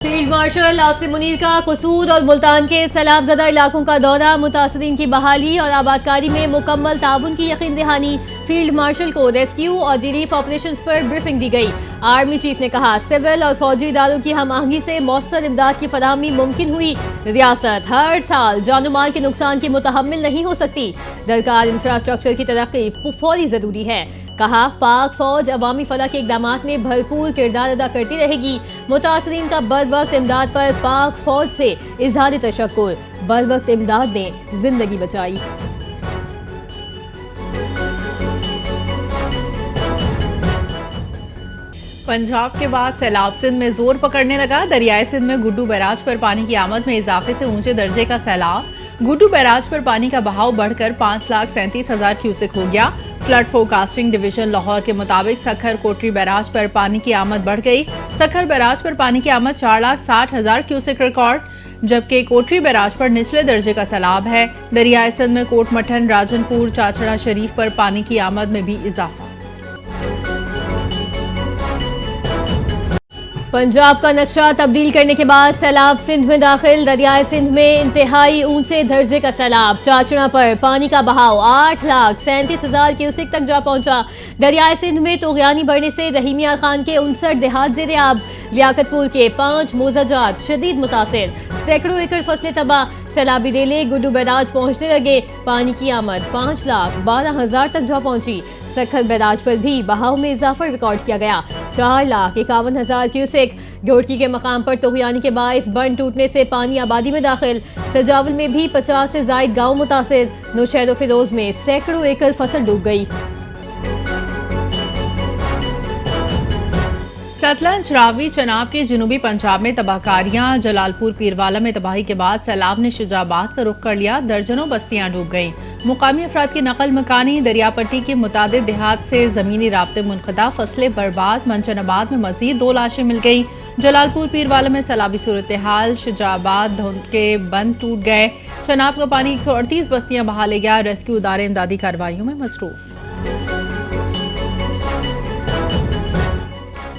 Field marshal Asim Munir का कसूर और मुल्तान के सैलाबजदा इलाकों का दौरा, मुतासरीन की बहाली और आबादकारी में मुकम्मल ताउन की यकीन दहानी। फील्ड मार्शल को रेस्क्यू और रिलीफ ऑपरेशंस पर ब्रीफिंग दी गई। आर्मी चीफ ने कहा, सिविल और फौजी इदारों की हम आहंगी से मौसर इमदाद की फराहमी मुमकिन हुई। रियासत हर साल जानो माल के नुकसान की मुतहम्मिल नहीं हो सकती। दरकार इंफ्रास्ट्रक्चर की तरक्की फौरी जरूरी है। कहा, पाक फौज अवामी फलाह के इकदामात में भरपूर किरदार अदा करती रहेगी। मुतासरीन का बर वक्त इमदाद पर पाक फौज से इजहार तशक्कुर। बर वक्त इमदाद ने जिंदगी बचाई। पंजाब के बाद सैलाब सिंध में जोर पकड़ने लगा। दरियाई सिंध में गुड्डू बैराज पर पानी की आमद में इजाफे से ऊंचे दर्जे का सैलाब। गुड्डू बैराज पर पानी का बहाव बढ़कर 5,37,000 क्यूसेक हो गया। फ्लड फोरकास्टिंग डिवीजन लाहौर के मुताबिक सखर कोटरी बैराज पर पानी की आमद बढ़ गई। सखर बैराज पर पानी की आमद 4,60,000 क्यूसेक रिकॉर्ड, जबकि कोटरी बैराज पर निचले दर्जे का सैलाब है। दरियाई सिंध में कोटमठन, राजनपुर, चाचड़ा शरीफ पर पानी की आमद में भी इजाफा। पंजाब का नक्शा तब्दील करने के बाद सैलाब सिंध में दाखिल। दरियाई सिंध में इंतहाई ऊंचे दर्जे का सैलाब। चाचड़ा पर पानी का बहाव 8,37,000 क्यूसेक तक जा पहुंचा। दरियाई सिंध में तोगयानी बढ़ने से रहीमिया खान के 59 देहात जेर आब। लियाकतपुर के 5 मोजाजात शदीद मुतासिर। सैकड़ों एकड़ फसलें तबाह। सैलाबी रेले गुड्डू बैराज पहुंचने लगे। पानी की आमद 5,12,000 तक जा पहुंची। सखर बैराज पर भी बहाव में इजाफा रिकॉर्ड किया गया, 4,51,000 क्यूसेक। घोटकी के मकाम पर तोगयानी के बायस बंद टूटने से पानी आबादी में दाखिल। सजावल में भी 50 से जायद गांव मुतासिर। नौशहर फिरोज में सैकड़ों एकड़ फसल डूब गई। सतलज, रावी, चनाब के जनूबी पंजाब में तबाहकारियां। जलालपुर पीरवाला में तबाही के बाद सैलाब ने शुजाबाद का रुख कर लिया। दर्जनों बस्तियां डूब गईं। मुकामी अफराद की नकल मकानी। दरियापट्टी के मुतादिद देहात से जमीनी राब्ते मुनक़ता। फसलें बर्बाद। मंचनाबाद में मजीद 2 लाशें मिल गई। जलालपुर पीरवाला में सैलाबी सूरत हाल। शुजाबाद धुंध के बंद टूट गए। चनाब का पानी 138 बस्तियां बहा ले गया। रेस्क्यू इदारे इमदादी कार्रवाइयों में मसरूफ।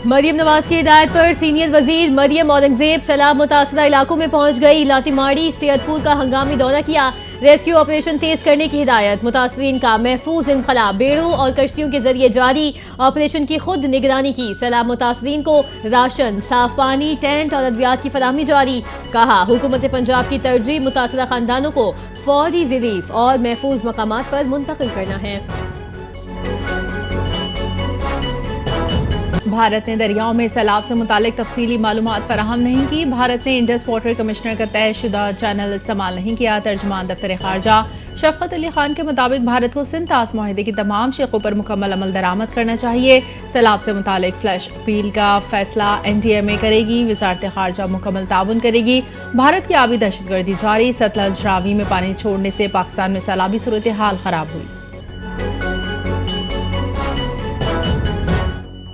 मरियम नवाज की हिदायत पर सीनियर वजीर मरियम औरंगजेब सैलाब मुतासरा इलाकों में पहुंच गई। लातीमाड़ी, सियतपुर का हंगामी दौरा किया। रेस्क्यू ऑपरेशन तेज करने की हिदायत। मुतासरीन का महफूज इनखला बेड़ों और कश्तियों के जरिए जारी। ऑपरेशन की खुद निगरानी की। सैलाब मुतासरीन को राशन, साफ पानी, टेंट और अद्वियात की फराहमी जारी। कहा, हुकूमत पंजाब की तरजीह मुतासरा खानदानों को फौरी रिलीफ और महफूज मकामात पर मुंतकिल करना है। भारत ने दरियाओं में सैलाब से मुतालिक तफसीली मालूमात फराहम नहीं की। भारत ने इंडस वाटर कमिश्नर का तयशुदा चैनल इस्तेमाल नहीं किया। तर्जमान दफ्तर खारजा शफकत अली खान के मुताबिक भारत को सिंध तास मुआहदे की तमाम शेखों पर मुकम्मल अमल दरामद करना चाहिए। सैलाब से मुतालिक फ्लैश अपील का फैसला NDMA करेगी। वजारत खारजा मुकम्मल ताउन करेगी। भारत की आबी दहशतगर्दी जारी। सतलज, रावी में पानी छोड़ने से पाकिस्तान में सैलाबी सूरत हाल खराब हुई।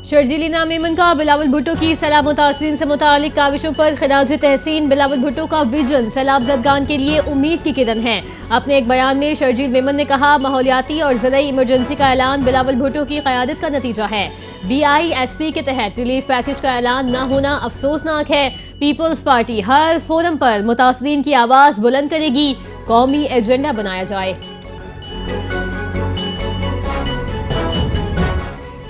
शर्जीली नाम मेमन का बिलावल भुट्टो की सैलाब मुतासरीन से मुतालिक काविशों पर खिराज तहसीन। बिलावल भुट्टो का विजन सैलाब ज़दगान के लिए उम्मीद की किरण है। अपने एक बयान में शर्जील मेमन ने कहा, माहौलियाती और ज़राई इमरजेंसी का ऐलान बिलावल भुट्टो की क़यादत का नतीजा है। BISP के तहत रिलीफ पैकेज का ऐलान न होना अफसोसनाक है। पीपल्स पार्टी हर फोरम पर मुतासरीन की आवाज़ बुलंद करेगी। कौमी एजेंडा बनाया जाए।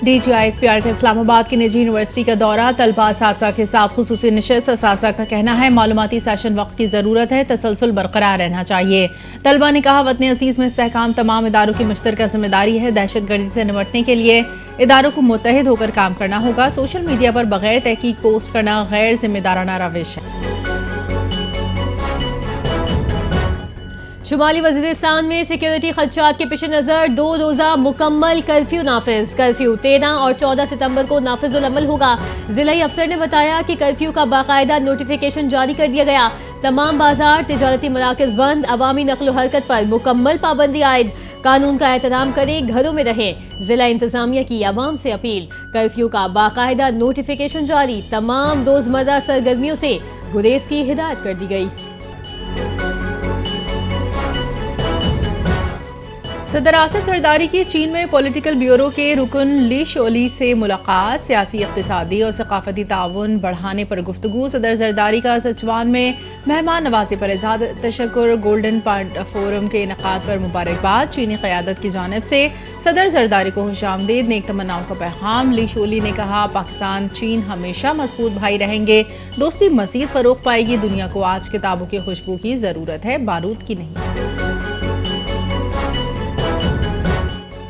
DGISPR का इस्लामाबाद की निजी यूनिवर्सिटी का दौरा। तलबा असातिज़ा के साथ खुसूसी नशिस्त। असातिज़ा का कहना है, मालूमाती सेशन वक्त की ज़रूरत है, तसलसल बरकरार रहना चाहिए। तलबा ने कहा, वतन अजीज़ में इस्तेहकाम तमाम इदारों की मुश्तरका जिम्मेदारी है। दहशतगर्दी से निपटने के लिए इदारों को मुत्तहिद होकर काम करना होगा। सोशल मीडिया पर बगैर तहकीक पोस्ट करना गैर जिम्मेदाराना रविश है। शुमाली वज़ीरिस्तान में सिक्योरिटी खदशात के पेश नज़र 2 रोज़ा मुकम्मल कर्फ्यू नाफिज। कर्फ्यू 13 और 14 सितंबर को नाफिजुल अमल होगा। ज़िलाई अफसर ने बताया कि कर्फ्यू का बाकायदा नोटिफिकेशन जारी कर दिया गया। तमाम बाजार, तिजारती मराकज़ बंद। अवामी नकलो हरकत पर मुकम्मल पाबंदी आयद। कानून का एहतराम करें, घरों में रहें। जिला इंतजामिया की अवाम से अपील। कर्फ्यू का बाकायदा नोटिफिकेशन जारी। तमाम रोज़मर्रा सरगर्मियों से गुरेज की हिदायत कर दी गई। सदर आसिफ जरदारी की चीन में पॉलिटिकल ब्यूरो के रुकन ली शोली से मुलाकात, सियासी, इक़्तिसादी और सकाफती ताउन बढ़ाने पर गुफ्तगू। सदर जरदारी का सचवान में मेहमान नवाजी पर इज़हार तशक्कुर, गोल्डन पार्ट फोरम के इनेकाद पर मुबारकबाद। चीनी क़यादत की जानिब से सदर जरदारी को खुशामदीद, नेक तमन्नाओं का पैगाम। ली शोली ने कहा, पाकिस्तान चीन हमेशा मजबूत भाई रहेंगे, दोस्ती मज़ीद फ़रोग़ पाएगी। दुनिया को आज किताबों की खुशबू की ज़रूरत है, बारूद की नहीं।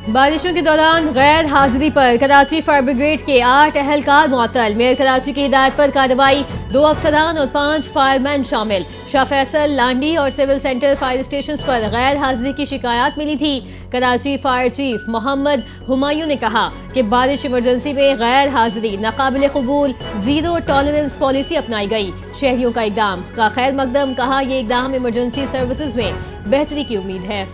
बारिशों के दौरान गैर हाजिरी पर कराची फायर ब्रिगेड के 8 अहलकार मुअत्तल। मेयर कराची की हिदायत पर कार्रवाई, 2 अफसरान और 5 फायरमैन शामिल। शाह फैसल, लांडी और सिविल सेंटर फायर स्टेशन पर गैर हाजिरी की शिकायत मिली थी। कराची फायर चीफ मोहम्मद हुमायूं ने कहा कि बारिश इमरजेंसी में गैर हाजिरी नाकाबिल कबूल, जीरो टॉलरेंस पॉलिसी अपनाई गई। शहरियों का इकदाम का खैर मकदम, कहा यह इकदाम इमरजेंसी सर्विसेज में बेहतरी की उम्मीद है।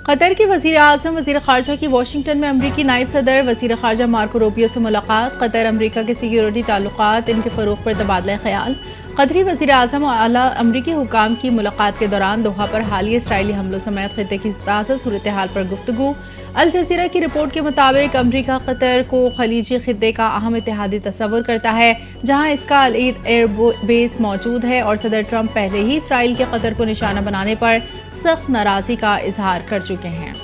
कतर के वज़ीर आज़म वज़ीर ख़ारजा की वाशिंगटन में अमरीकी नायब सदर वज़ीर ख़ारजा मार्को रूबियो से मुलाकात। कतर अमरीका के सिक्योरिटी ताल्लुकात, इनके फ़रोग़ पर तबादला ख्याल। कतरी वज़ीर आज़म और आला अमरीकी हुकाम की मुलाकात के दौरान दोहा पर हालिया इसराइली हमलों समेत खित्ते की ताज़ा सूरत हाल पर गुफ्तगू। अल जज़ीरा की रिपोर्ट के मुताबिक अमरीका कतर को खलीजी खित्ते का अहम इत्तेहादी तस्वुर करता है, जहाँ इसका अल ईद एयरबेस मौजूद है और सदर ट्रंप पहले ही इसराइल के कतर को निशाना बनाने पर सख्त नाराज़गी का इजहार कर चुके हैं।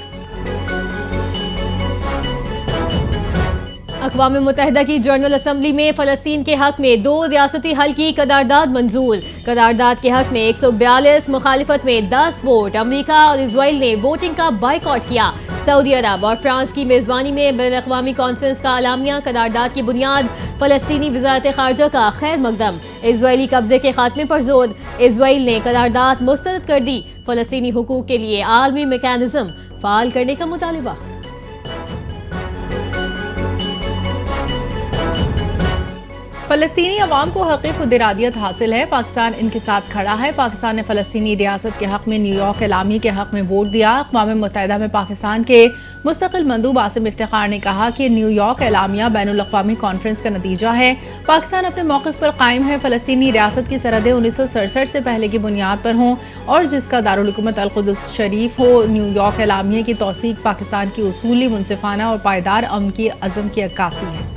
अक़वाम मुत्तहिदा की जनरल असम्बली में फ़लस्तीन के हक में 2 रियासती हल की करारदाद मंजूर। करारदाद के हक में 142, मुखालिफत में 10 वोट। अमरीका और इजराइल ने वोटिंग का बाइकआउट किया। सऊदी अरब और फ्रांस की मेज़बानी में बैनुल-अक़वामी कॉन्फ्रेंस का आलामिया। करारदाद की बुनियाद फ़लस्तीनी वज़ारत ख़ारजा का खैर मकदम। इजराइली कब्जे के खात्मे पर जोर। इजराइल ने करारदाद मुस्तरद कर दी। फ़लस्तीनी हुकूक के लिए आलमी मैकेनिज़्म फ़ाल करने का मुतालिबा। फ़लस्तीनी अवाम को हक़ खुद इरादियत हासिल है, पाकिस्तान इनके साथ खड़ा है। पाकिस्तान ने फ़लस्तीनी रियासत के हक़ में न्यूयॉर्क एलामी के हक़ में वोट दिया। अक़वाम मुत्तहिदा में पाकिस्तान के मुस्तक़िल मंदूब आसिम इफ्तिखार ने कहा कि न्यूयॉर्क एलामिया बैनुल-अक़वामी कॉन्फ्रेंस का नतीजा है। पाकिस्तान अपने मौक़िफ़ पर कायम है। फ़लस्तीनी रियासत की सरहदें 1967 से पहले की बुनियाद पर हों और जिसका दारुल हुकूमत अल-कुद्स शरीफ हो। न्यूयॉर्क एलामिया की तौसीक़ पाकिस्तान की उसूली, मुनसिफ़ाना और पायदार अमन की अज़म की अक्कासी है।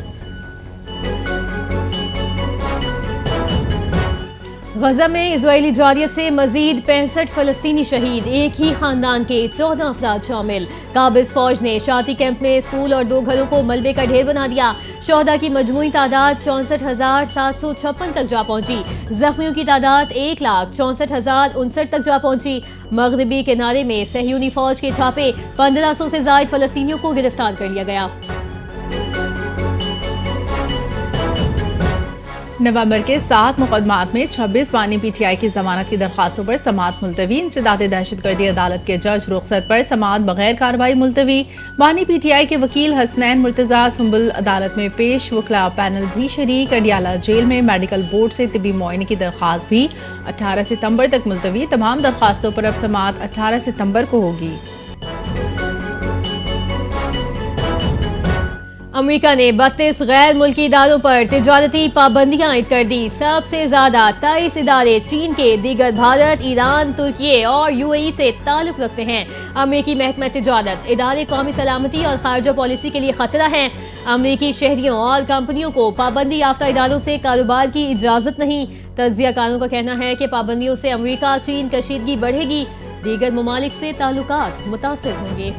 गजा में इजरायली जारियत से मजीद 65 फ़लस्तीनी शहीद, एक ही खानदान के 14 अफराद शामिल। काबिज फौज ने शाती कैंप में स्कूल और 2 घरों को मलबे का ढेर बना दिया। शोहदा की मजमूई तादाद 64,756 तक जा पहुंची। जख्मियों की तादाद 1,64,059 तक जा पहुंची। मगरबी किनारे में सहयूनी फौज के छापे, 1500 से जायद फ़लस्तीनियों को गिरफ्तार कर लिया गया। नवंबर के 7 मुकदमात में 26 बानी पीटीआई की जमानत की दरखास्तों पर समाअत मुलतवी। इंसदाद दहशतगर्दी अदालत के जज रुखसत पर समाअत बगैर कार्रवाई मुलतवी। बानी पीटीआई के वकील हसनैन मुर्तजा सुंबुल अदालत में पेश। वकला पैनल भी शरीक। अडियाला जेल में मेडिकल बोर्ड से तिबी मुआयने की दरख्वास्त भी 18 सितंबर तक मुलतवी। तमाम दरखास्तों पर अब समाअत 18 सितंबर को होगी। अमेरिका ने 32 गैर मुल्की इदारों पर तिजारती पाबंदियां आयद कर दी। सबसे ज्यादा 23 इदारे चीन के, दीगर भारत, ईरान, तुर्की और यूएई से ताल्लुक रखते हैं। अमेरिकी महकमा तिजारत इदारे कौमी सलामती और खारजा पॉलिसी के लिए खतरा हैं। अमेरिकी शहरियों और कंपनियों को पाबंदी याफ्ता इदारों से कारोबार की इजाजत नहीं। तज्जियाकारों का कहना है कि पाबंदियों से अमेरिका चीन कशीदगी बढ़ेगी, दीगर ममालिक से ताल्लुकात मुतासिर होंगे।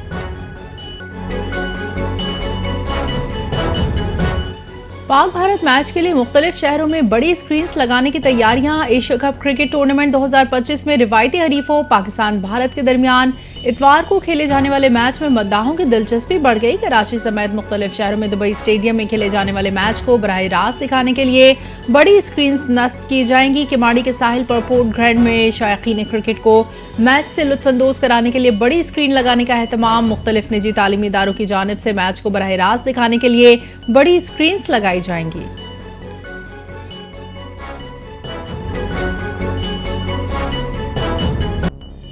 पाक भारत मैच के लिए मुख्तलिफ शहरों में बड़ी स्क्रीन्स लगाने की तैयारियां। एशिया कप क्रिकेट टूर्नामेंट 2025 में रिवायती हरीफों पाकिस्तान भारत के दरमियान इतवार को खेले जाने वाले मैच में मद्दाहों की दिलचस्पी बढ़ गई। कराची समेत मुख्तलिफ शहरों में दुबई स्टेडियम में खेले जाने वाले मैच को बराह रास्त दिखाने के लिए बड़ी स्क्रीन्स नस्ब की जाएंगी। किमाड़ी के साहिल पर पोर्ट ग्रैंड में शायकीन क्रिकेट को मैच से लुत्फानंदोज कराने के लिए बड़ी स्क्रीन लगाने का एहतमाम। मुख्तलिफ निजी तालीमी इदारों की जानिब से मैच को बराह रास्त दिखाने के लिए बड़ी स्क्रीन्स लगाई जाएंगी।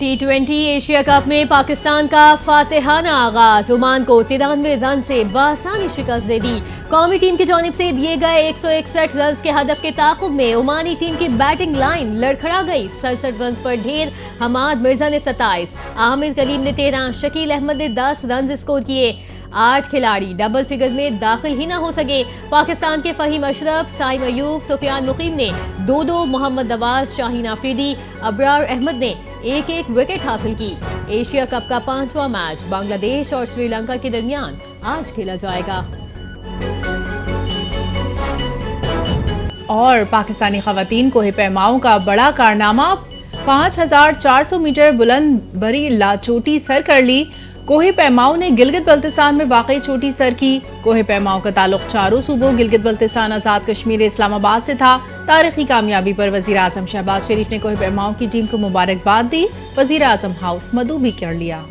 T20 एशिया कप में पाकिस्तान का फातिहाना आगाज। ओमान को 93 रन से बासानी शिकस्त दे दी। कौमी टीम की जानिब से दिए गए 161 रन के हदफ के ताकुब में ओमानी टीम की बैटिंग लाइन लड़खड़ा गई। 67 रन पर ढेर। हमाद मिर्जा ने 27, आमिर करीम ने 13, शकील अहमद ने 10 रन स्कोर किए। 8 खिलाड़ी डबल फिगर में दाखिल ही ना हो सके। पाकिस्तान के फहीम अशरफ, साइम अयूब, सुफियान मुकीम ने 2-2, मोहम्मद नवाज, शाहीन आफरीदी, अबरार अहमद ने 1-1 विकेट हासिल की। एशिया कप का 5वां मैच बांग्लादेश और श्रीलंका के दरमियान आज खेला जाएगा। और पाकिस्तानी खवातीन कोहे पैमाओं का बड़ा कारनामा, 5400 मीटर बुलंद बरी लाचोटी सर कर ली। कोहे पैमाओं ने गिलगित बल्तिस्तान में वाकई चोटी सर की। कोहे पैमाओं का ताल्लुक चारों सूबों गिलगित बल्तिस्तान, आजाद कश्मीर, इस्लामाबाद से था। तारीखी कामयाबी पर वजीर आजम शहबाज शरीफ ने कोहे पैमाओं की टीम को मुबारकबाद दी। वजीर आजम हाउस मदऊ भी कर लिया।